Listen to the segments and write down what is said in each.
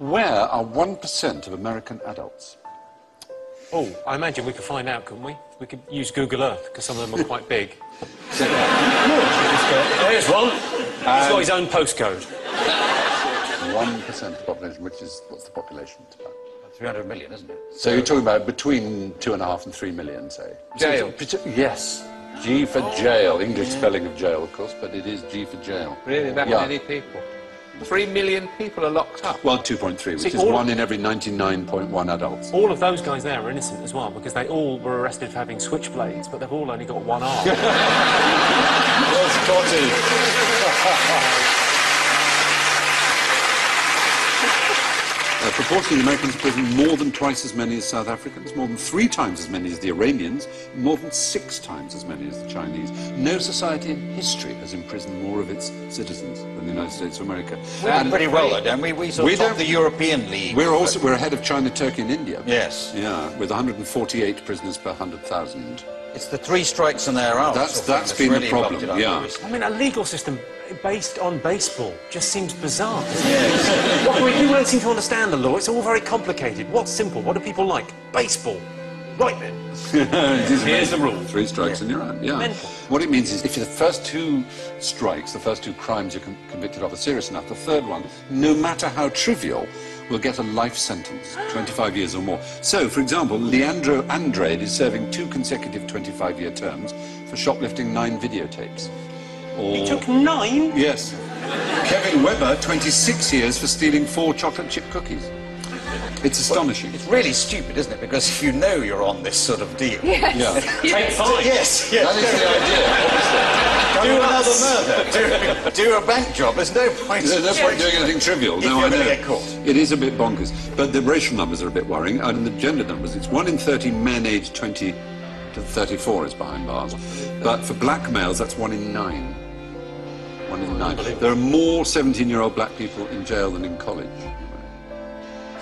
Where are 1% of American adults? Oh, I imagine we could find out, couldn't we? We could use Google Earth, because some of them are quite big. There's There's one. He's got his own postcode. 1% of the population, which is, what's the population? It's about 300 million, isn't it? So you're talking about between 2.5 and 3 million, say? Jail. Yes. G for jail. English spelling of jail, of course, but it is G for jail. Really, that Yeah. many people? 3 million people are locked up. Well, 2.3, which is all 1 in every 99.1 adults. All of those guys there are innocent as well, because they all were arrested for having switchblades, but they've all only got one arm. Well spotted. Proportionally, Americans in prison, more than twice as many as South Africans, more than 3 times as many as the Iranians, more than 6 times as many as the Chinese. No society in history has imprisoned more of its citizens than the United States of America. We're doing pretty well, though, don't we? We sort of top the European League. We're ahead of China, Turkey and India. Yes. Yeah, with 148 prisoners per 100,000. It's the 3 strikes and they're out. That's been really the problem, bumped it up yeah. recently. I mean, a legal system based on baseball just seems bizarre, doesn't it? What can we do? We don't seem to understand the law. It's all very complicated. What's simple? What do people like? Baseball. Right then. Here's the rule. 3 strikes and you're out, yeah. Mental. What it means is if the first 2 strikes, the first 2 crimes you're convicted of are serious enough, the third one, no matter how trivial, will get a life sentence, 25 years or more. So, for example, Leandro Andrade is serving 2 consecutive 25-year terms for shoplifting 9 videotapes. Or... He took 9? Yes. Kevin Webber, 26 years for stealing 4 chocolate chip cookies. It's astonishing. It's really stupid, isn't it? Because if you know you're on this sort of deal... Yes. Yeah. Take 5. Yes, That is the idea, obviously. Do another murder. Do a bank job. There's no point... There's no point doing anything trivial. If No, you're I know. going to get caught. It is a bit bonkers. But the racial numbers are a bit worrying. And the gender numbers, it's 1 in 30 men aged 20 to 34 is behind bars. But for black males, that's 1 in 9. 1 in 9. There are more 17-year-old black people in jail than in college.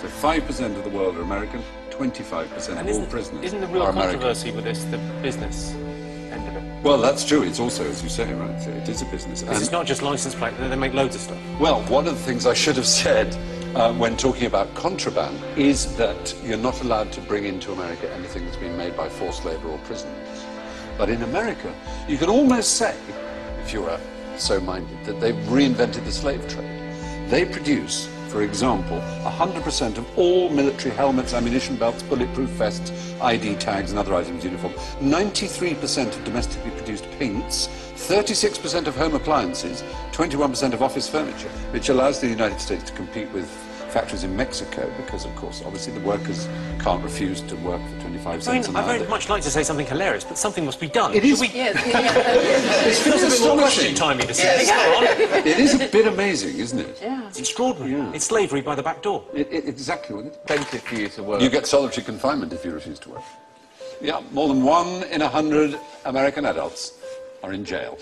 So 5% of the world are American, 25% of all prisoners Isn't the real are American. controversy with this the business end of it? Well, that's true. It's also, as you say, right, it is a business. Because it's not just license plate, they make loads of stuff. Well, one of the things I should have said when talking about contraband is that you're not allowed to bring into America anything that's been made by forced labour or prisoners. But in America, you could almost say, if you were so minded, that they've reinvented the slave trade. They produce, for example, 100% of all military helmets, ammunition belts, bulletproof vests, ID tags and other items uniform, 93% of domestically produced paints, 36% of home appliances, 21% of office furniture, which allows the United States to compete with factories in Mexico because, of course, obviously the workers can't refuse to work for 25 cents an hour. I very much like to say something hilarious, but something must be done. It is. Yes, It feels a bit more astonishing. timey to say. Come on. It is a bit amazing, isn't it? Yeah. It's extraordinary. Yeah. It's slavery by the back door. Exactly. Incentive for you to work. You get solitary confinement if you refuse to work. Yeah, more than 1 in 100 American adults are in jail.